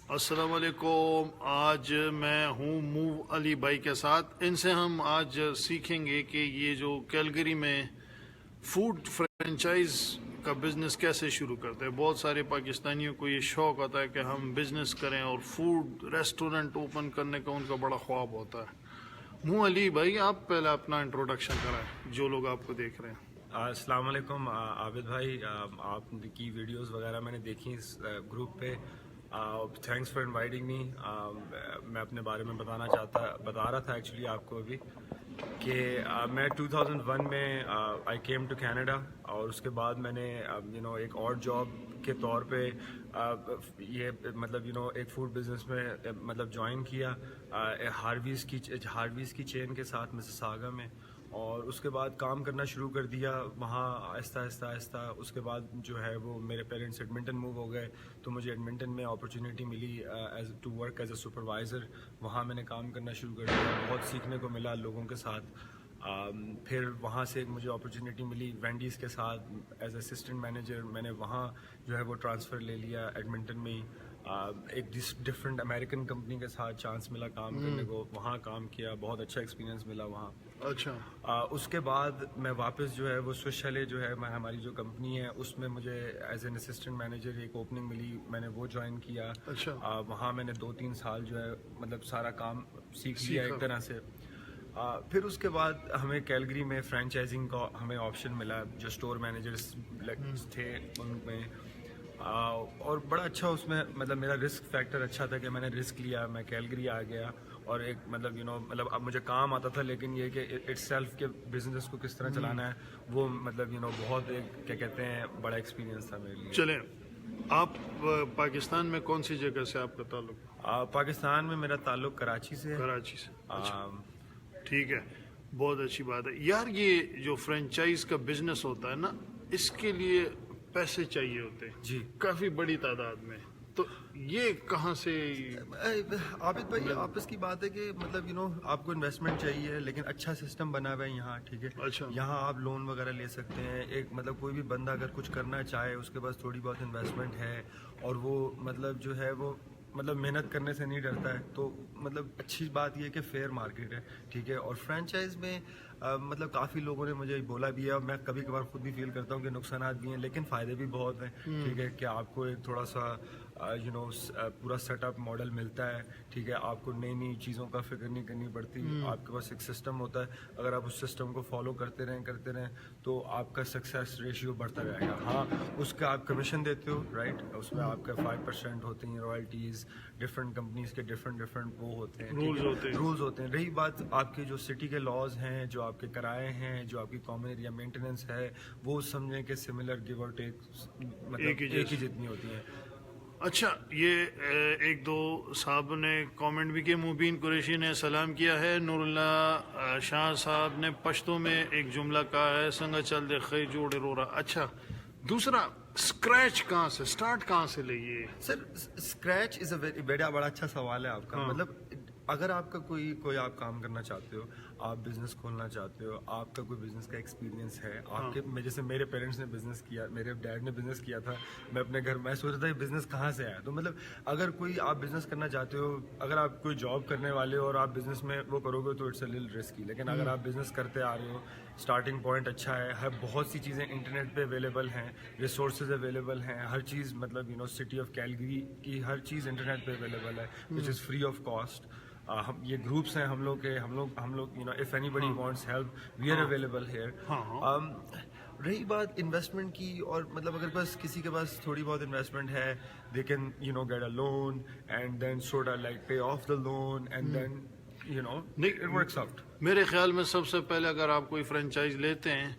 السلام علیکم. آج میں ہوں موو علی بھائی کے ساتھ. ان سے ہم آج سیکھیں گے کہ یہ جو کیلگری میں فوڈ فرینچائز کا بزنس کیسے شروع کرتے ہیں. بہت سارے پاکستانیوں کو یہ شوق ہوتا ہے کہ ہم بزنس کریں اور فوڈ ریسٹورنٹ اوپن کرنے کا ان کا بڑا خواب ہوتا ہے. موو علی بھائی, آپ پہلے اپنا انٹروڈکشن کرائیں جو لوگ آپ کو دیکھ رہے ہیں. السلام علیکم عابد بھائی. آپ کی ویڈیوز وغیرہ میں نے دیکھی اس گروپ پہ. Thanks for inviting me. میں اپنے بارے میں بتا رہا تھا ایکچولی آپ کو ابھی کہ میں 2001 میں آئی کیم ٹو کینیڈا, اور اس کے بعد میں نے ایک اور جاب کے طور پہ یہ مطلب ایک فوڈ بزنس میں مطلب جوائن کیا ہارویز کی چین کے ساتھ مسیساگا میں, اور اس کے بعد کام کرنا شروع کر دیا وہاں آہستہ آہستہ. اس کے بعد جو ہے وہ میرے پیرنٹس ایڈمنٹن موو ہو گئے, تو مجھے ایڈمنٹن میں اپرچونیٹی ملی to work as a supervisor. وہاں میں نے کام کرنا شروع کر دیا, بہت سیکھنے کو ملا لوگوں کے ساتھ. پھر وہاں سے مجھے اپرچونیٹی ملی وینڈیز کے ساتھ ایز اسسٹنٹ مینیجر. میں نے وہاں جو ہے وہ ٹرانسفر لے لیا ایڈمنٹن میں ہی. ایک ڈفرینٹ امریکن کمپنی کے ساتھ چانس ملا کام کرنے کو, وہاں کام کیا, بہت اچھا ایکسپیرینس ملا وہاں. اچھا. اس کے بعد میں واپس جو ہے وہ سوئس چیلے جو ہے ہماری جو کمپنی ہے اس میں مجھے ایز این اسسٹنٹ مینیجر ایک اوپننگ ملی, میں نے وہ جوائن کیا. اچھا. وہاں میں نے 2-3 سال جو ہے مطلب سارا کام سیکھ لیا ایک طرح سے. پھر اس کے بعد ہمیں کیلگری میں فرینچائزنگ کا ہمیں آپشن ملا, جو اسٹور مینیجرس تھے ان میں, اور بڑا اچھا اس میں مطلب میرا رسک فیکٹر اچھا تھا کہ میں نے رسک لیا, میں کیلگری آ گیا, اور ایک مطلب اب مجھے کام آتا تھا, لیکن یہ کہ اٹ سیلف کے بزنس کو کس طرح چلانا ہے وہ مطلب بہت ایک کیا کہتے ہیں بڑا ایکسپیرینس تھا میرے لیے. چلیں, آپ پاکستان میں کون سی جگہ سے آپ کا تعلق؟ پاکستان میں میرا تعلق کراچی سے ہے. کراچی سے. اچھا, ٹھیک ہے, بہت اچھی بات ہے یار. یہ جو فرینچائز کا بزنس ہوتا ہے نا, اس کے لیے پیسے چاہیے ہوتے ہیں جی, کافی بڑی تعداد میں. تو یہ کہاں سے؟ عابد بھائی آپس کی بات ہے کہ مطلب آپ کو انویسٹمنٹ چاہیے, لیکن اچھا سسٹم بنا ہوا ہے یہاں, ٹھیک ہے. اچھا. یہاں آپ لون وغیرہ لے سکتے ہیں. ایک مطلب کوئی بھی بندہ اگر کچھ کرنا چاہے اس کے پاس تھوڑی بہت انویسٹمنٹ ہے, اور وہ مطلب جو ہے وہ مطلب محنت کرنے سے نہیں ڈرتا ہے, تو مطلب اچھی بات یہ ہے کہ فیئر مارکیٹ ہے, ٹھیک ہے. اور فرینچائز میں مطلب کافی لوگوں نے مجھے بولا بھی ہے, اور میں کبھی کبھار خود بھی فیل کرتا ہوں کہ نقصانات بھی ہیں لیکن فائدے بھی بہت ہیں, ٹھیک ہے. کہ آپ کو ایک تھوڑا سا پورا سیٹ اپ ماڈل ملتا ہے, ٹھیک ہے. آپ کو نئی نئی چیزوں کا فکر نہیں کرنی پڑتی. آپ کے پاس ایک سسٹم ہوتا ہے, اگر آپ اس سسٹم کو فالو کرتے رہیں تو آپ کا سکسیس ریشیو بڑھتا رہے گا. ہاں, اس کا آپ کمیشن دیتے ہو, رائٹ, اس میں آپ کا 5% ہوتے ہیں رائلٹیز. ڈفرینٹ کمپنیز کے ڈفرینٹ وہ ہوتے ہیں, رولز ہوتے ہیں. رہی بات آپ کے جو سٹی کے لاز ہیں, جو آپ کے کرائے ہیں, جو آپ کی کامن ایریا مینٹیننس ہے, وہ سمجھیں کہ سملر گیو اور ٹیک مطلب ایک ہی جتنی ہوتی ہیں. اچھا, یہ ایک دو صاحب نے کامنٹ بھی کیا. مبین قریشی نے سلام کیا ہے. نور اللہ شاہ صاحب نے پشتو میں ایک جملہ کہا ہے, سنگا چل دے خی جوڑے رو رہا. اچھا, دوسرا اسکریچ کہاں سے اسٹارٹ کہاں سے لئیے؟ سر اسکریچ از اے بڑا اچھا سوال ہے آپ کا. مطلب اگر آپ کا کوئی آپ کام کرنا چاہتے ہو, آپ بزنس کھولنا چاہتے ہو, آپ کا کوئی بزنس کا ایکسپیرینس ہے, آپ کے جیسے میرے پیرنٹس نے بزنس کیا, میرے ڈیڈ نے بزنس کیا تھا, میں اپنے گھر میں سوچ رہا تھا بزنس کہاں سے آیا. تو مطلب اگر کوئی آپ بزنس کرنا چاہتے ہو, اگر آپ کوئی جاب کرنے والے ہو اور آپ بزنس میں وہ کرو گے تو اٹس اے لٹل رسکی. لیکن اگر آپ بزنس کرتے آ رہے ہو, اسٹارٹنگ پوائنٹ اچھا ہے, بہت سی چیزیں انٹرنیٹ پہ اویلیبل ہیں, ریسورسز اویلیبل ہیں, ہر چیز مطلب سٹی آف کیلگری کی ہر چیز انٹرنیٹ پہ اویلیبل ہے, which is free of cost. ہم یہ گروپس ہیں ہم لوگ if anybody wants help we are available here. رہی بات انویسٹمنٹ کی, اور مطلب اگر بس کسی کے پاس تھوڑی بہت انویسٹمنٹ ہے, they can get a loan and then sort of like pay off the loan and then it works out. میرے خیال میں سب سے پہلے اگر آپ کوئی فرینچائز لیتے ہیں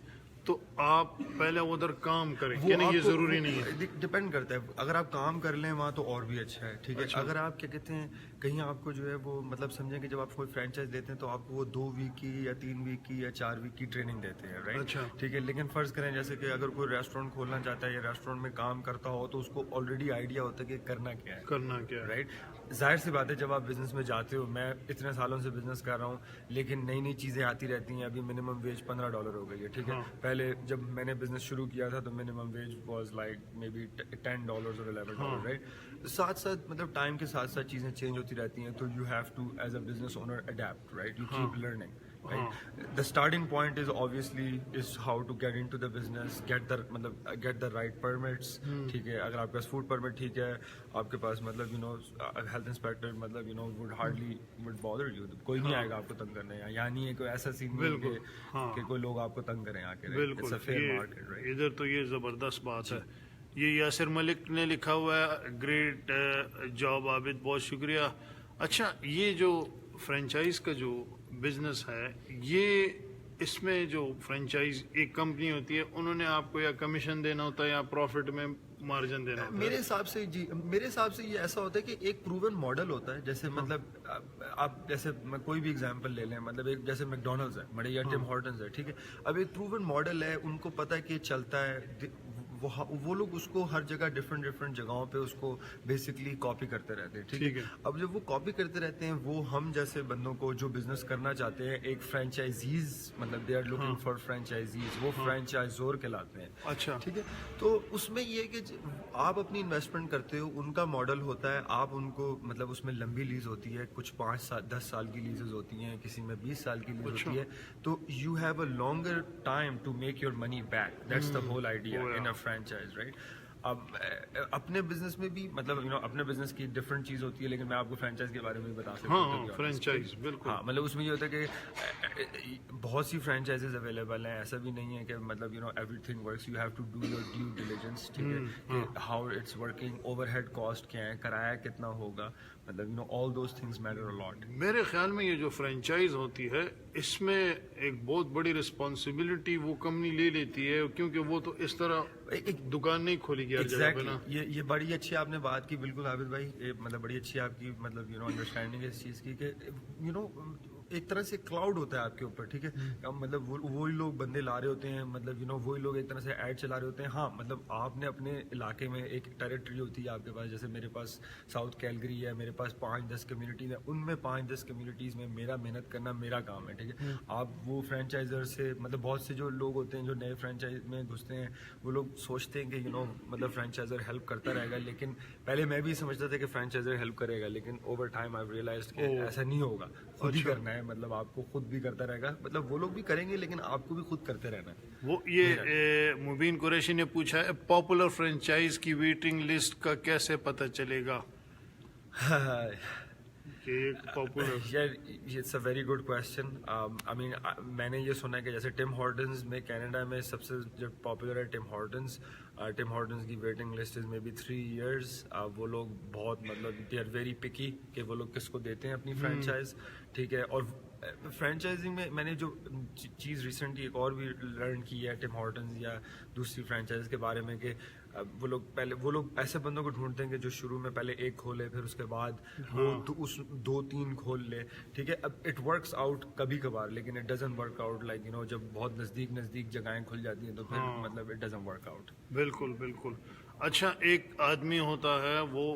تو آپ پہلے ادھر کام کریں, یعنی یہ ضروری نہیں ہے. ڈپینڈ کرتا ہے, اگر آپ کام کر لیں وہاں تو اور بھی اچھا ہے, ٹھیک ہے. اگر آپ کیا کہتے ہیں کہیں آپ کو جو ہے وہ مطلب سمجھیں کہ جب آپ کوئی فرینچائز دیتے ہیں تو آپ کو وہ 2 ویک کی یا 3 ویک کی یا 4 ویک کی ٹریننگ دیتے ہیں, رائٹ, ٹھیک ہے. لیکن فرض کریں جیسے کہ اگر کوئی ریسٹورینٹ کھولنا چاہتا ہے یا ریسٹورینٹ میں کام کرتا ہو تو اس کو آلریڈی آئیڈیا ہوتا ہے کہ کرنا کیا ہے, رائٹ. ظاہر سی بات ہے جب آپ بزنس میں جاتے ہو, میں اتنے سالوں سے بزنس کر رہا ہوں, لیکن نئی نئی چیزیں آتی رہتی ہیں. ابھی منیمم ویج $15 ہو گئی ہے, ٹھیک ہے. پہلے جب میں نے بزنس شروع کیا تھا تو minimum wage was like maybe $10 اور $11 رائٹ. ساتھ ساتھ مطلب ٹائم کے ساتھ ساتھ چیزیں چینج ہوتی رہتی ہیں, تو you have to as a business owner adapt right, you keep learning. The starting point is obviously is how to get into the business, get the right permits. ٹھیک ہے, اگر آپ کے پاس فوڈ پرمٹ ٹھیک ہے, آپ کے پاس مطلب ہیلتھ انسپیکٹر مطلب would bother you, کوئی نہیں آئے گا آپ کو تنگ کرنے, یا نہیں ہے کوئی ایسا سین نہیں کہ کوئی لوگ آپ کو تنگ کریں آ کے. بالکل, ادھر تو یہ زبردست بات ہے. یہ یاسر ملک نے لکھا ہوا ہے, گریٹ جاب عابد, بہت شکریہ. اچھا, یہ جو فرینچائز کا جو بزنس ہے, یہ اس میں جو فرینچائز ایک کمپنی ہوتی ہے, انہوں نے آپ کو یا کمیشن دینا ہوتا ہے یا پروفٹ میں مارجن دینا ہوتا ہے؟ میرے حساب سے میرے حساب سے یہ ایسا ہوتا ہے کہ ایک پروون ماڈل ہوتا ہے. جیسے مطلب آپ جیسے کوئی بھی اگزامپل لے لیں, مطلب ایک جیسے میکڈونلڈز ہے بڑے یا ٹم ہارٹنز ہے, ٹھیک ہے, اب ایک پروون ماڈل ہے, ان کو پتہ ہے کہ چلتا ہے, وہ لوگ اس کو ہر جگہ ڈفرینٹ جگہوں پہ اس کو بیسکلی کاپی کرتے رہتے ہیں, ٹھیک ہے. اب جب وہ کاپی کرتے رہتے ہیں, وہ ہم جیسے بندوں کو جو بزنس کرنا چاہتے ہیں, ایک فرینچائزیز مطلب دے آر لوکنگ فار فرینچائزیز, وہ فرینچائزور کہلاتے ہیں. اچھا, کہ تو اس میں یہ کہ آپ اپنی انویسٹمنٹ کرتے ہو, ان کا ماڈل ہوتا ہے, آپ ان کو مطلب اس میں لمبی لیز ہوتی ہے, کچھ 5-10 سال کی لیزز ہوتی ہیں, کسی میں 20 سال کی لیز ہوتی ہے, تو you have a longer time to make your money back. That's the whole idea in a franchise right. اب اپنے بزنس میں بھی مطلب اپنے بزنس کی ڈفرنٹ چیز ہوتی ہے, لیکن میں آپ کو فرینچائز کے بارے میں بتا سکتا ہوں. فرینچائز بالکل, ہاں, مطلب اس میں یہ ہوتا ہے کہ بہت سی فرینچائزز اویلیبل ہیں, ایسا بھی نہیں ہے کہ مطلب everything works, you have to do your due diligence, ٹھیک ہے, کہ how it's working, overhead cost کیا ہے, کرایہ کتنا ہوگا, مطلب all those things matter a lot. میرے خیال میں یہ جو فرینچائز ہوتی ہے, اس میں ایک بہت بڑی رسپانسبلٹی وہ کمپنی لے لیتی ہے, کیونکہ وہ تو اس طرح ایک دکان نہیں کھولی گیا جگہ پہ نا. یہ بڑی اچھی آپ نے بات کی, بالکل عابد بھائی, مطلب بڑی اچھی آپ کی مطلب انڈرسٹینڈنگ ہے اس چیز کی کہ ایک طرح سے کلاؤڈ ہوتا ہے آپ کے اوپر, ٹھیک ہے, مطلب وہی لوگ بندے لا رہے ہوتے ہیں, مطلب وہی لوگ ایک طرح سے ایڈ چلا رہے ہوتے ہیں. ہاں, مطلب آپ نے اپنے علاقے میں ایک ٹیریٹری ہوتی ہے آپ کے پاس, جیسے میرے پاس ساؤتھ کیلگری ہے, میرے پاس 5-10 کمیونٹیز ہیں, ان میں 5-10 کمیونٹیز میں میرا محنت کرنا میرا کام ہے, ٹھیک ہے. آپ وہ فرینچائزر سے مطلب بہت سے جو لوگ ہوتے ہیں جو نئے فرینچائز میں گھستے ہیں, وہ لوگ سوچتے ہیں کہ مطلب فرینچائزر ہیلپ کرتا رہے گا, لیکن پہلے میں بھی سمجھتا تھا کہ فرینچائزر ہیلپ کرے گا, لیکن اوور ٹائم آئی ریئلائزڈ کہ ایسا نہیں ہوگا, خود ہی کرنا ہے, مطلب آپ کو خود بھی کرتا رہے گا, مطلب وہ لوگ بھی کریں گے لیکن آپ کو بھی خود کرتے رہنا ہے. وہ یہ مبین قریشی نے پوچھا ہے, پاپولر فرینچائز کی ویٹنگ لسٹ کا کیسے پتہ چلے گا؟ It's a very good question. I mean میں نے یہ سنا ہے کہ جیسے ٹم ہارٹنز میں کینیڈا میں سب سے جو پاپولر ہے ٹم ہارٹنز کی waiting list is maybe 3 years. وہ لوگ بہت مطلب دے آر ویری پکی کہ وہ لوگ کس کو دیتے ہیں اپنی فرینچائز, ٹھیک ہے. اور فرینچائزنگ میں نے جو چیز ریسنٹلی ایک اور بھی لرن کی ہے ٹم ہارٹنز یا دوسری فرینچائز کے بارے میں, کہ وہ لوگ ایسے بندوں کو ڈھونڈتے ہیں کہ جو شروع میں پہلے ایک کھولے, پھر اس کے بعد وہ 2-3 کھول لے, ٹھیک ہے. اب اٹ ورکس آؤٹ کبھی کبھار, لیکن it doesn't work out like جب بہت نزدیک جگہیں کھل جاتی ہیں تو پھر مطلب اٹ ڈزنٹ ورک آؤٹ. بالکل بالکل. اچھا, ایک آدمی ہوتا ہے, وہ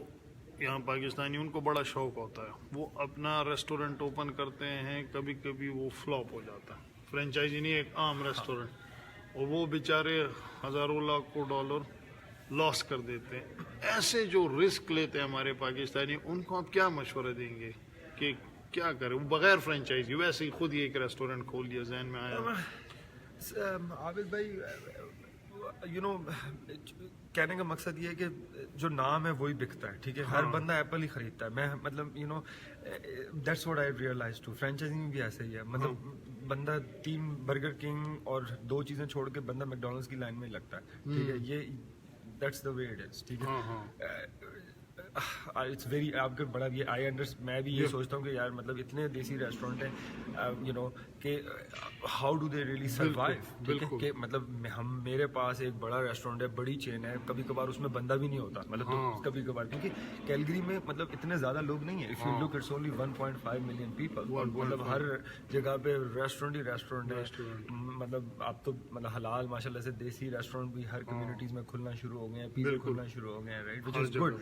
یہاں پاکستانی, ان کو بڑا شوق ہوتا ہے, وہ اپنا ریسٹورینٹ اوپن کرتے ہیں, کبھی کبھی وہ فلاپ ہو جاتا ہے, فرینچائزی نہیں, ایک عام ریسٹورینٹ, اور وہ بیچارے ہزاروں لاکھوں ڈالر لاس کر دیتے ہیں. ایسے جو رسک لیتے ہیں ہمارے پاکستانی, ان کو آپ کیا مشورہ دیں گے کہ کیا کریں وہ بغیر فرینچائزی, ویسے ہی خود ہی ایک ریسٹورینٹ کھول لیا, ذہن میں آیا؟ عابد بھائی, کہنے کا مقصد یہ ہے کہ جو نام ہے وہی بکتا ہے, ٹھیک ہے. ہر بندہ ایپل ہی خریدتا ہے. میں مطلب that's what I realise too. Franchising بھی ایسے ہی ہے, مطلب بندہ 3 برگر کنگ اور 2 چیزیں چھوڑ کے بندہ میکڈونلڈس کی لائن میں لگتا ہے, ٹھیک ہے. یہ that's the way it is, ٹھیک ہے. اٹس ویری آپ کے بڑا میں بھی یہ سوچتا ہوں کہ یار مطلب اتنے دیسی ریسٹورینٹ ہیں کہ how do they really survive, کہ مطلب میرے پاس ایک بڑا ریسٹورینٹ ہے, بڑی چین ہے, کبھی کبھار اس میں بندہ بھی نہیں ہوتا, مطلب کبھی کبھار, کیونکہ کیلگری میں مطلب اتنے زیادہ لوگ نہیں ہیں. If you look it's only 1.5 million people, اور مطلب ہر جگہ پہ ریسٹورینٹ ہی ریسٹورینٹ ہے. مطلب آپ تو مطلب حلال ماشاء اللہ سے دیسی ریسٹورینٹ بھی ہر کمیونٹیز میں کھلنا شروع ہو گئے ہیں, پیزے کھلنا شروع ہو گئے ہیں, right, which is good.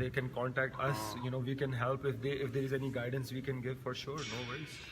they can contact us, we can help if there is any guidance we can give for sure, no worries.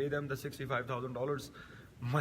pay them the $65,000 my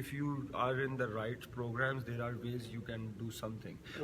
if you are in the right programs there are ways you can do something।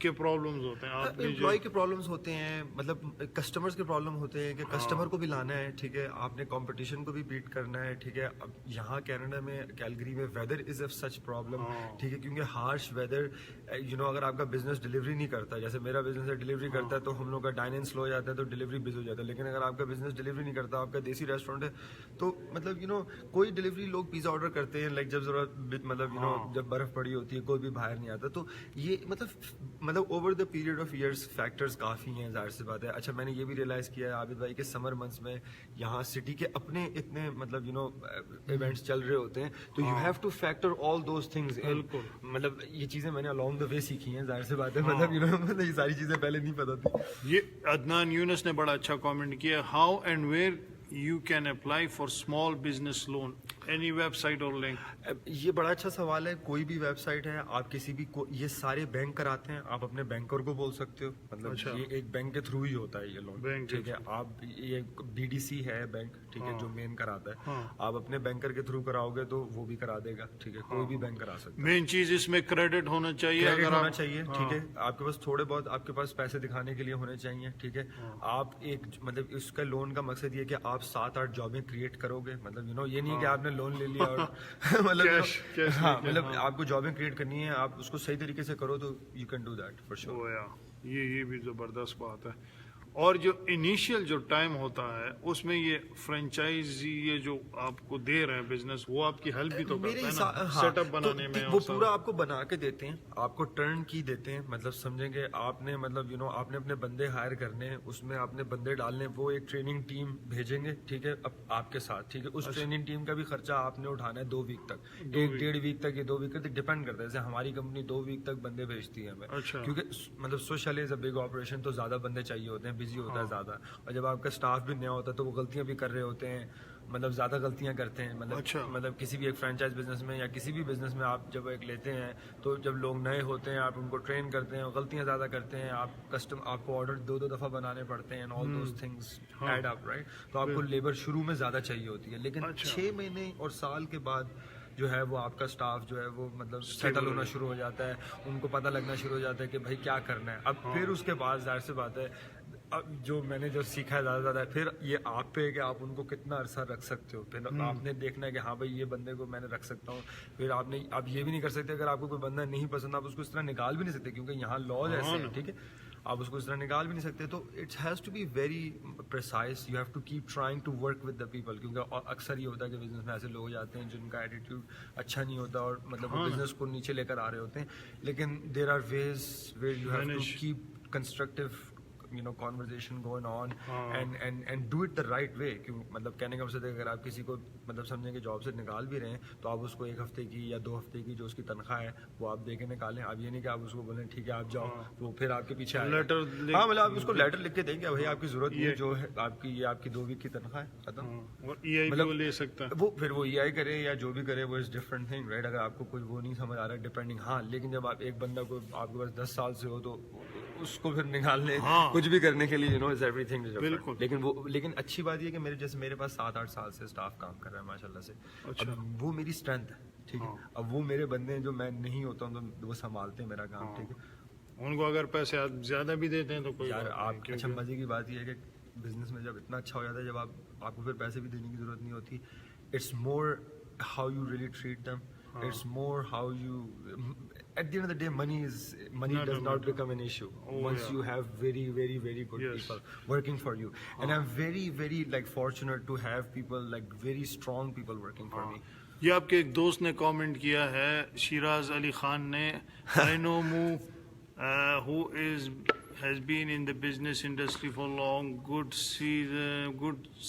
کے problems ہوتے ہیں. آپ employee کے problems ہوتے ہیں, مطلب customers کے problem ہوتے ہیں کہ کسٹمر کو بھی لانا ہے, ٹھیک ہے, آپ نے کمپٹیشن کو بھی بیٹ کرنا ہے, ٹھیک ہے. اب یہاں کینیڈا میں کیلگری میں ویدر از اے سچ پرابلم, ٹھیک ہے, کیونکہ ہارش ویدر اگر آپ کا بزنس ڈلیوری نہیں کرتا, جیسے میرا بزنس ہے ڈلیوری کرتا ہے, تو ہم لوگ کا ڈائن ان سلو ہو جاتا ہے تو ڈلیوری بز ہو جاتا ہے. لیکن اگر آپ کا بزنس ڈلیوری نہیں کرتا, آپ کا دیسی ریسٹورینٹ ہے, تو مطلب کوئی ڈلیوری لوگ پیزا آرڈر کرتے ہیں لائک جب ضرورت, مطلب جب برف پڑی ہوتی ہے, کوئی بھی باہر نہیں آتا. تو یہ مطلب over the period of years factors کافی ہیں, ظاہر سی بات ہے. اچھا, میں نے یہ بھی ریئلائز کیا ہے عابد بھائی کہ سمر منتھس میں یہاں سٹی کے اپنے اتنے مطلب ایونٹس چل رہے ہوتے ہیں, تو you have two factor all those things. مطلب یہ چیزیں میں نے along the way سیکھی ہیں, ظاہر سی بات ہے. مطلب یہ ساری چیزیں پہلے نہیں پتا تھی. یہ عدنان یونس نے بڑا اچھا کامنٹ کیا, how and where you can apply for small business loan, any website or link. یہ بڑا اچھا سوال ہے. کوئی بھی ویب سائٹ ہے, آپ کسی بھی یہ سارے بینک کراتے ہیں, آپ اپنے بینکر کو بول سکتے ہو, مطلب یہ ایک بینک کے تھرو ہی ہوتا ہے یہ لون, ٹھیک ہے. آپ یہ BDC ہے بینک, ٹھیک ہے, جو مین کراتا ہے, آپ اپنے بینکر کے تھرو کراؤ گے تو وہ بھی کرا دے گا, ٹھیک ہے. کوئی بھی بینک کرا سکتا ہے. مین چیز اس میں کریڈٹ ہونا چاہیے, اگر ہونا چاہیے, ٹھیک ہے. آپ کے پاس تھوڑے بہت آپ کے پاس پیسے دکھانے کے لیے ہونے چاہیے, ٹھیک ہے. آپ ایک مطلب اس کا لون کا مقصد یہ کہ آپ 7-8 جابیں کریٹ کرو گے, مطلب یہ نہیں کہ آپ نے لون لے لیا اور مطلب ہاں, مطلب آپ کو جابیں کریٹ کرنی ہے, آپ اس کو صحیح طریقے سے کرو تو you can do that for sure. یہ بھی زبردست بات ہے. اور جو انیشیل جو ٹائم ہوتا ہے اس میں یہ فرینچائزی یہ جو آپ کو دے رہے ہیں بزنس, وہ آپ کی ہیلپ بھی تو کرتا ہے نا سیٹ اپ بنانے میں. وہ پورا آپ کو بنا کے دیتے ہیں, آپ کو ٹرن کی دیتے ہیں, مطلب سمجھیں کہ آپ نے مطلب آپ نے اپنے بندے ہائر کرنے ہیں, اس میں آپ نے بندے ڈالنے, وہ ایک ٹریننگ ٹیم بھیجیں گے, ٹھیک ہے, آپ کے ساتھ, ٹھیک ہے. اس ٹریننگ ٹیم کا بھی خرچہ آپ نے اٹھانا ہے 2 ویک تک, 1-1.5 ویک تک, یہ 2 ویک تک ڈیپینڈ کرتا ہے. جیسے ہماری کمپنی 2 ویک تک بندے بھیجتی ہے ہمیں, کیونکہ مطلب social is a big operation, تو زیادہ بندے چاہیے ہوتے ہیں, بزی ہوتا ہے زیادہ. اور جب آپ کا اسٹاف بھی نیا ہوتا ہے تو وہ غلطیاں بھی کر رہے ہوتے ہیں, مطلب زیادہ غلطیاں کرتے ہیں. مطلب کسی بھی ایک فرینچائز بزنس میں یا کسی بھی بزنس میں آپ جب ایک لیتے ہیں تو جب لوگ نئے ہوتے ہیں آپ ان کو ٹرین کرتے ہیں, غلطیاں زیادہ کرتے ہیں, آپ کو آرڈر 2 دفعہ بنانے پڑتے ہیں, all those things add up, right. تو آپ کو لیبر شروع میں زیادہ چاہیے ہوتی ہے, لیکن 6 مہینے اور سال کے بعد جو ہے وہ آپ کا اسٹاف جو ہے وہ مطلب سیٹل ہونا شروع ہو جاتا ہے, ان کو پتہ لگنا شروع ہو جاتا ہے کہ بھائی کیا کرنا ہے. اب پھر اس کے بعد ظاہر سی بات ہے, اب جو میں نے جو سیکھا ہے زیادہ پھر یہ آپ پہ ہے کہ آپ ان کو کتنا عرصہ رکھ سکتے ہو. پھر آپ نے دیکھنا ہے کہ ہاں بھائی یہ بندے کو میں نے رکھ سکتا ہوں. پھر آپ یہ بھی نہیں کر سکتے, اگر آپ کو کوئی بندہ نہیں پسند آپ اس کو اس طرح نکال بھی نہیں سکتے, کیونکہ یہاں لاز ایسے ہیں, ٹھیک ہے, آپ اس کو اس طرح نکال بھی نہیں سکتے. تو it has to be very precise, you have to keep trying to work with the people, کیونکہ اکثر یہ ہوتا ہے کہ بزنس میں ایسے لوگ جاتے ہیں جن کا ایٹیٹیوڈ اچھا نہیں ہوتا اور مطلب وہ بزنس کو نیچے لے کر آ رہے ہوتے ہیں. لیکن there are ways where you have to keep constructive conversation going on and do it the right way. مطلب کہنے کا مقصد ہے اگر آپ کسی کو مطلب سمجھیں کہ جاب سے نکال بھی رہے ہیں تو آپ اس کو 1 ہفتے کی یا 2 ہفتے کی جو اس کی تنخواہ ہے وہ آپ دے کے نکالیں. آپ یہ نہیں کہ آپ اس کو بولیں ٹھیک ہے آپ جاؤ, وہ پھر آپ کے پیچھے آئے. ہاں, مطلب آپ اس کو لیٹر لکھ کے دیں گے بھائی آپ کی ضرورت نہیں ہے, جو ہے آپ کی یہ آپ کی 2 ویک کی تنخواہ ہے, ختم. مطلب لے سکتا ہے وہ, پھر وہ EI کرے یا جو بھی کرے, وہ از ڈفرنٹ تھنگ, رائٹ. اگر آپ کو کوئی وہ نہیں سمجھ آ رہا ہے ڈیپینڈنگ, ہاں, لیکن جب آپ ایک بندہ کو آپ کے پاس 10 سال سے ہو تو اس کو پھر نکالنے کچھ بھی کرنے کے لیے از ایوری تھنگ. لیکن اچھی بات یہ کہ میرے پاس 7-8 سال سے اسٹاف کام کر رہا ہے ماشاء اللہ سے. اب وہ میری اسٹرینتھ ہے, ٹھیک ہے. اب وہ میرے بندے ہیں جو میں نہیں ہوتا ہوں تو وہ سنبھالتے ہیں میرا کام, ٹھیک ہے. ان کو اگر پیسے آپ زیادہ بھی دیتے ہیں تو کوئی یار آپ, اچھا مزے کی بات یہ ہے کہ بزنس میں جب اتنا اچھا ہو جاتا ہے, جب آپ کو پھر پیسے بھی دینے کی ضرورت نہیں ہوتی. It's more how you really treat them, it's more how you, at the end of the day money does not become an issue once you have very very very good people working for you. And I'm very very like fortunate to have people like very strong people working for me. یہ آپ کے ایک دوست نے comment کیا ہے, شیراز علی خان نے, I know who has been in the business industry for long, good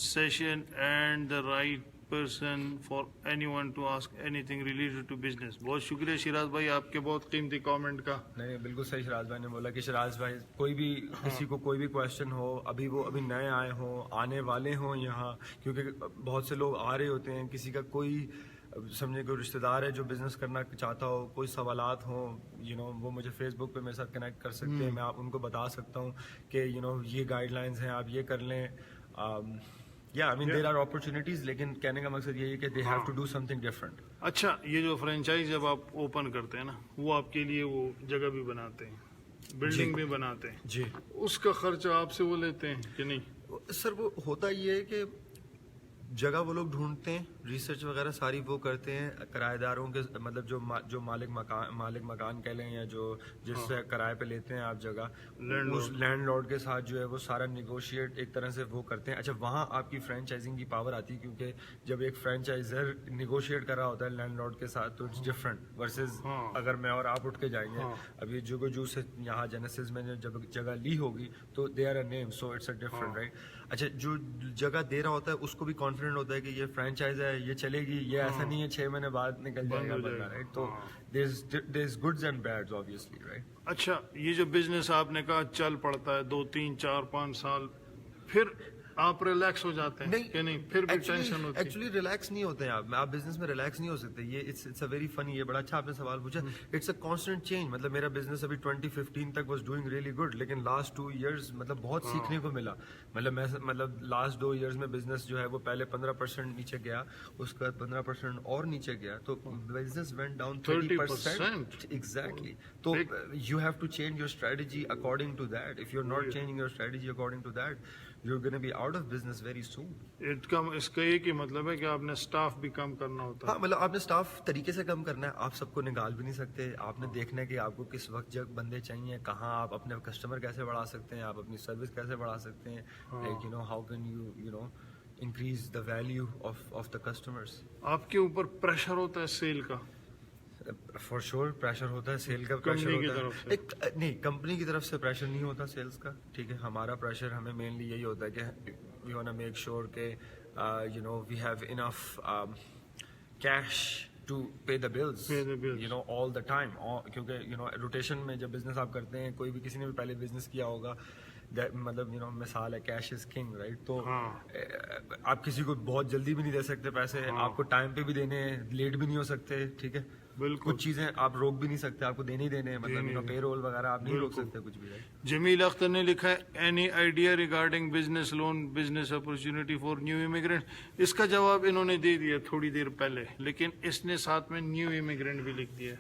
session and the right person for anyone to ask anything related to business. بہت شکریہ شیراز بھائی آپ کے بہت قیمتی کامنٹ کا. نہیں, بالکل صحیح. شیراز بھائی نے بولا کہ شیراز بھائی کوئی بھی کسی کو کوئی بھی کویشچن ہو, ابھی نئے آئے ہوں, آنے والے ہوں یہاں, کیونکہ بہت سے لوگ آ رہے ہوتے ہیں, کسی کا کوئی سمجھے کوئی رشتہ دار ہے جو بزنس کرنا چاہتا ہو, کوئی سوالات ہوں, وہ مجھے فیس بک پہ میرے ساتھ کنیکٹ کر سکتے ہیں, میں آپ ان کو بتا سکتا ہوں کہ یہ گائیڈ لائنز ہیں, آپ یہ کر لیں. Yeah, I mean there are opportunities, لیکن کہنے کا مقصد یہی ہے کہ they have to do something different. اچھا, یہ جو فرینچائز جب آپ اوپن کرتے ہیں نا, وہ آپ کے لیے وہ جگہ بھی بناتے ہیں, بلڈنگ بھی بناتے ہیں جی اس کا خرچہ آپ سے وہ لیتے ہیں کہ نہیں؟ سر وہ ہوتا یہ ہے کہ جگہ وہ لوگ ڈھونڈتے ہیں, ریسرچ وغیرہ ساری وہ کرتے ہیں, کرایہ داروں کے مطلب جو مالک مکان کہہ لیں یا جو جس سے کرائے پہ لیتے ہیں آپ جگہ, اس لینڈ لارڈ کے ساتھ جو ہے وہ سارا نیگوشیٹ ایک طرح سے وہ کرتے ہیں. اچھا وہاں آپ کی فرینچائزنگ کی پاور آتی ہے, کیونکہ جب ایک فرینچائزر نیگوشیٹ کر رہا ہوتا ہے لینڈ لارڈ کے ساتھ تو اٹس ڈفرنٹ ورسز اگر میں اور آپ اٹھ کے جائیں گے. ابھی جو سے یہاں جینیسس میں جب جگہ لی ہوگی تو they are a name, so it's a different right. اچھا جو جگہ دے رہا ہوتا ہے اس کو بھی کانفیڈنٹ ہوتا ہے کہ یہ فرینچائز ہے, یہ چلے گی, یہ ایسا نہیں ہے 6 مہینے بعد نکل جائے گا بندہ, رائٹ. تو there is goods and bads obviously, right. اچھا یہ جو بزنس آپ نے کہا چل پڑتا ہے 2 3 4 5 سال, پھر آپ ریلیکس ہو جاتے ہیں کہ نہیں؟ پھر بھی ٹینشن ہوتی ہے؟ ایکچولی ریلیکس نہیں ہوتے ہیں آپ بزنس میں ریلیکس نہیں ہو سکتے. یہ اٹس اے ویری فنی, یہ بڑا اچھا آپ نے سوال پوچھا. It's a constant change. مطلب میرا بزنس ابھی 2015 تک واز ڈوئنگ ریئلی گڈ, لیکن لاسٹ 2 ایئرز مطلب بہت سیکھنے کو ملا. مطلب لاسٹ 2 ایئرز میں بزنس جو ہے وہ پہلے 15% نیچے گیا, اس کا 15% اور نیچے گیا, تو بزنس وینٹ ڈاؤن 30%. ایگزیکٹلی. تو you have to change your strategy according to that. If you are not changing your strategy according to that, you're going to be out of business very soon. اس کا ایک ہی مطلب ہے کہ آپ نے staff بھی کم کرنا ہوتا ہے. ہاں مطلب آپ نے سٹاف طریقے سے کم کرنا ہے, آپ سب کو نکال بھی نہیں سکتے. آپ نے دیکھنا ہے کہ آپ کو کس وقت جب بندے چاہیے, کہاں آپ اپنے کسٹمر کیسے بڑھا سکتے ہیں, آپ اپنی سروس کیسے بڑھا سکتے ہیں, like how can you increase the value of the customers. آپ کے اوپر پریشر ہوتا ہے سیل کا؟ فار شیور پریشر ہوتا ہے, سیل کا پریشر ہوتا ہے. نہیں کمپنی کی طرف سے پریشر نہیں ہوتا سیلس کا, ٹھیک ہے. ہمارا پریشر ہمیں مینلی یہی ہوتا ہے کہ we want to make sure کہ we have enough cash to pay the bills all the time. کیونکہ روٹیشن میں جب بزنس آپ کرتے ہیں, کوئی بھی کسی نے بھی پہلے بزنس کیا ہوگا, مطلب مثال ہے کیش از کنگ, رائٹ. تو آپ کسی کو بہت جلدی بھی نہیں دے سکتے پیسے, آپ کو ٹائم پہ بھی دینے, لیٹ بھی نہیں ہو سکتے, ٹھیک ہے. کچھ چیزیں آپ روک بھی نہیں سکتے, آپ کو دینے ہی دینے, مطلب پے رول وغیرہ آپ نہیں روک سکتے کچھ بھی. جمیل اختر نے لکھا ہے any idea regarding business loan business opportunity for new immigrant. اس کا جواب انہوں نے دے دیا تھوڑی دیر پہلے, لیکن اس نے ساتھ میں نیو امیگرینٹ بھی لکھ دیا.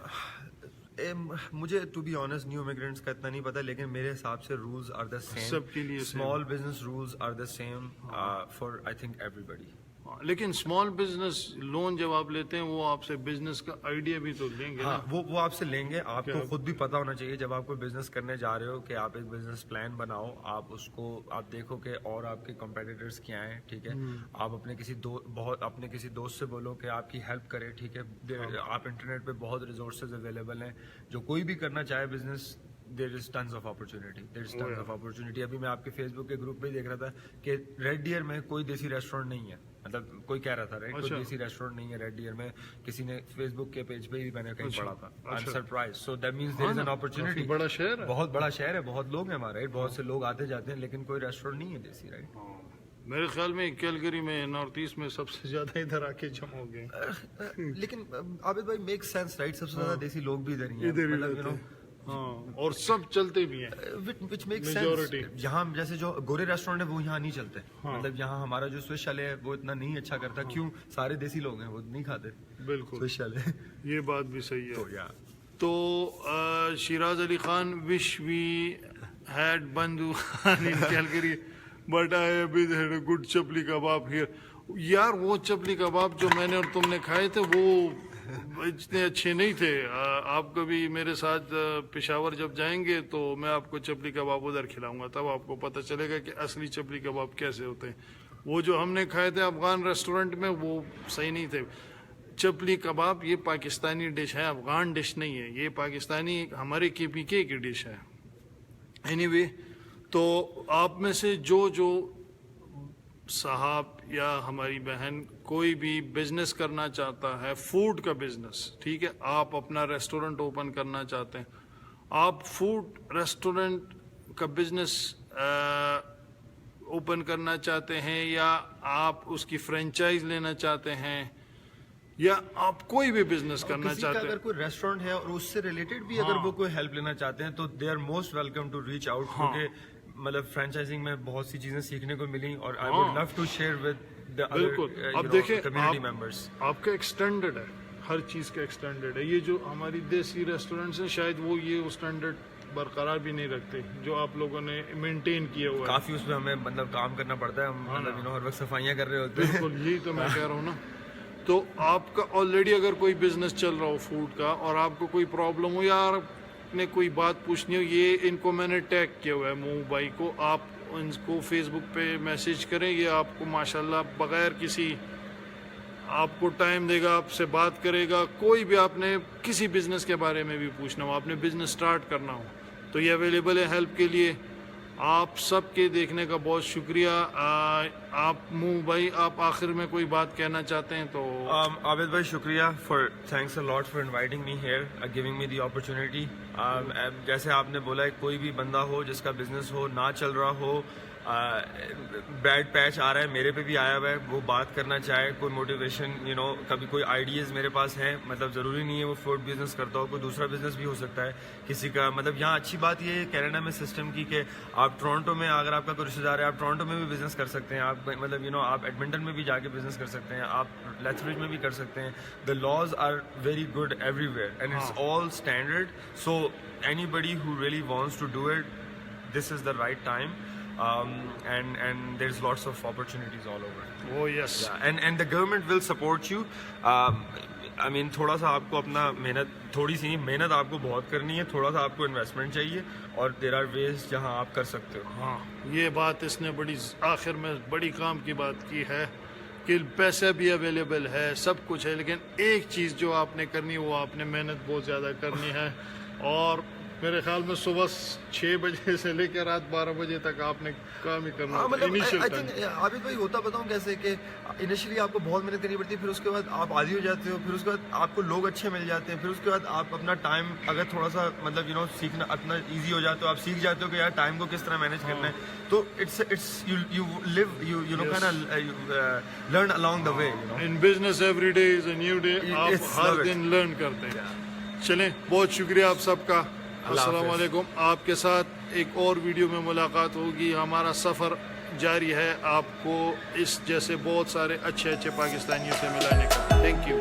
مجھے to be honest new immigrants کا اتنا نہیں پتا, لیکن میرے حساب سے رولز آر دا سیم سب کے لیے. Small business rules are the same for I think everybody. لیکن اسمال بزنس لون جب آپ لیتے ہیں وہ آپ سے بزنس کا آئیڈیا بھی تو لیں گے. وہ آپ سے لیں گے. آپ کو خود بھی پتا ہونا چاہیے جب آپ کو بزنس کرنے جا رہے ہو کہ آپ ایک بزنس پلان بناؤ, آپ اس کو آپ دیکھو کہ اور آپ کے کمپیٹیٹرز کیا ہیں, ٹھیک ہے. آپ اپنے کسی دوست سے بولو کہ آپ کی ہیلپ کرے, ٹھیک ہے. آپ انٹرنیٹ پہ بہت ریسورسز اویلیبل ہیں, جو کوئی بھی کرنا چاہے business, there is tons of opportunity. ابھی میں آپ کے فیس بک کے گروپ پہ دیکھ رہا تھا کہ ریڈ ڈیئر میں کوئی دیسی ریسٹورینٹ نہیں ہے. مطلب کوئی کہہ رہا تھا رائٹ, کوئی دیسی ریسٹورینٹ نہیں ہے ریڈ ڈیئر میں. کسی نے فیس بک کے پیج پہ ہی میں نے کہیں پڑھا تھا. I am surprise. So that means there is an opportunity. بڑا شہر ہے, بہت بڑا شہر ہے, بہت لوگ ہیں ہمارے, رائٹ. بہت سے لوگ آتے جاتے ہیں, لیکن کوئی ریسٹورینٹ نہیں ہے دیسی, رائٹ. میرے خیال میں کیلگری میں نارتھ ایسٹ میں سب سے زیادہ ادھر آ کے جمع ہو گئے. لیکن عابد بھائی میک سینس, رائٹ. سب سے زیادہ دیسی لوگ بھی ادھر ہی ہیں, اور سب چلتے بھی ہیں. which makes sense. یہاں جیسے جو گورے ریسٹورینٹ ہے وہ یہاں نہیں چلتے. مطلب یہاں ہمارا جو سویش چلے ہے وہ اتنا نہیں اچھا کرتا. کیوں؟ سارے دیسی لوگ ہیں, وہ نہیں کھاتے. بالکل سویش چلے, یہ بات بھی صحیح ہے. تو Shiraz Ali Khan wish we had Bundu Khan in Calgary but I have had a good chapli kabab here. یار وہ چپلی کباب جو میں نے اور تم نے کھائے تھے وہ اتنے اچھے نہیں تھے. آپ کبھی میرے ساتھ پشاور جب جائیں گے تو میں آپ کو چپلی کباب ادھر کھلاؤں گا, تب آپ کو پتہ چلے گا کہ اصلی چپلی کباب کیسے ہوتے ہیں. وہ جو ہم نے کھائے تھے افغان ریسٹورنٹ میں وہ صحیح نہیں تھے. چپلی کباب یہ پاکستانی ڈش ہے, افغان ڈش نہیں ہے. یہ پاکستانی ہمارے KPK کی ڈش ہے. اینی وے, تو آپ میں سے جو صاحب یا ہماری بہن کوئی بھی بزنس کرنا چاہتا ہے, فوڈ کا بزنس, ٹھیک ہے, آپ اپنا ریسٹورنٹ اوپن کرنا چاہتے ہیں, آپ فوڈ ریسٹورنٹ کا بزنس اوپن کرنا چاہتے ہیں, یا آپ اس کی فرینچائز لینا چاہتے ہیں, یا آپ کوئی بھی بزنس کرنا چاہتے ہیں, اگر کوئی ریسٹورینٹ ہے اور اس سے ریلیٹڈ بھی اگر وہ کوئی ہیلپ لینا چاہتے ہیں تو they are most welcome to reach out. کیونکہ مطلب فرینچائزنگ میں بہت سی چیزیں سیکھنے کو ملی, اور I would love to share with the other اب دیکھیں کمیونٹی ممبرس. آپ کا ایکسٹینڈڈ ہے, ہر چیز کا ایکسٹینڈڈ ہے. یہ جو ہماری دیسی ریسٹورینٹس ہیں شاید وہ یہ اسٹینڈرڈ برقرار بھی نہیں رکھتے جو آپ لوگوں نے مینٹین کیا ہوا ہے. کافی اس پہ ہمیں مطلب کام کرنا پڑتا ہے, ہم مطلب ہر وقت صفائیاں کر رہے ہوتے ہیں. بالکل یہی تو میں کہہ رہا ہوں نا. تو آپ کا آلریڈی اگر کوئی بزنس چل رہا ہو فوڈ کا اور آپ کو کوئی پرابلم ہو یا آپ نے کوئی بات پوچھنی ہو, یہ ان کو میں نے ٹیگ کیا ہوا ہے موو بھائی کو, آپ ان کو فیس بک پہ میسیج کریں, یہ آپ کو ماشاءاللہ بغیر کسی آپ کو ٹائم دے گا, آپ سے بات کرے گا. کوئی بھی آپ نے کسی بزنس کے بارے میں بھی پوچھنا ہو, آپ نے بزنس سٹارٹ کرنا ہو تو یہ اویلیبل ہے ہیلپ کے لیے. آپ سب کے دیکھنے کا بہت شکریہ. آپ موو بھائی آپ آخر میں کوئی بات کہنا چاہتے ہیں تو؟ عابد بھائی شکریہ for thanks a lot for inviting me here, giving me the opportunity. جیسے آپ نے بولا ہے کوئی بھی بندہ ہو جس کا بزنس ہو نہ چل رہا ہو, بیڈ پیچ آ رہا ہے, میرے پہ بھی آیا ہوا ہے, وہ بات کرنا چاہے, کوئی موٹیویشن کبھی کوئی آئیڈیاز میرے پاس ہیں, مطلب ضروری نہیں ہے وہ فوڈ بزنس کرتا ہو, کوئی دوسرا بزنس بھی ہو سکتا ہے کسی کا. مطلب یہاں اچھی بات یہ ہے کینیڈا میں سسٹم کی کہ آپ ٹورانٹو میں اگر آپ کا کوئی رشتہ دار ہے آپ ٹورانٹو میں بھی بزنس کر سکتے ہیں, آپ مطلب آپ ایڈمنٹن میں بھی جا کے بزنس کر سکتے ہیں, آپ لیتھبرج میں بھی کر سکتے ہیں. The laws are very good everywhere and it's all standard. So anybody who really wants to do it, this is the right time. And there's lots of opportunities all over. Oh yes. Yeah, and the government will support you. I mean تھوڑا سا آپ کو اپنا تھوڑی سی محنت آپ کو بہت کرنی ہے, تھوڑا سا آپ کو انویسٹمنٹ چاہیے, اور there are ways جہاں آپ کر سکتے ہو. ہاں یہ بات اس نے بڑی آخر میں بڑی کام کی بات کی ہے کہ پیسہ بھی اویلیبل ہے, سب کچھ ہے, لیکن ایک چیز جو آپ نے کرنی ہے وہ آپ نے محنت بہت زیادہ کرنی ہے. اور میرے خیال میں صبح 6 بجے سے لے کے رات 12 بجے تک آپ نے کام ہی کرنا ہوتا ہے. مطلب عابد بھائی ہوتا بتاؤں کیسے کہ انیشلی آپ کو بہت محنت کرنی پڑتی ہے, پھر اس کے بعد آپ عادی ہو جاتے ہو, پھر اس کے بعد آپ کو لوگ اچھے مل جاتے ہیں, پھر اس کے بعد آپ اپنا ٹائم اگر تھوڑا سا مطلب سیکھنا اتنا ایزی ہو جاتا ہے, آپ سیکھ جاتے ہو کہ یار ٹائم کو کس طرح مینیج کرنا ہے. تو learn along the way. In business every day is a new day. آپ ہر دن لرن کرتے ہیں. چلیں بہت شکریہ آپ سب کا. السلام علیکم. آپ کے ساتھ ایک اور ویڈیو میں ملاقات ہوگی. ہمارا سفر جاری ہے آپ کو اس جیسے بہت سارے اچھے پاکستانیوں سے ملانے کا. Thank you.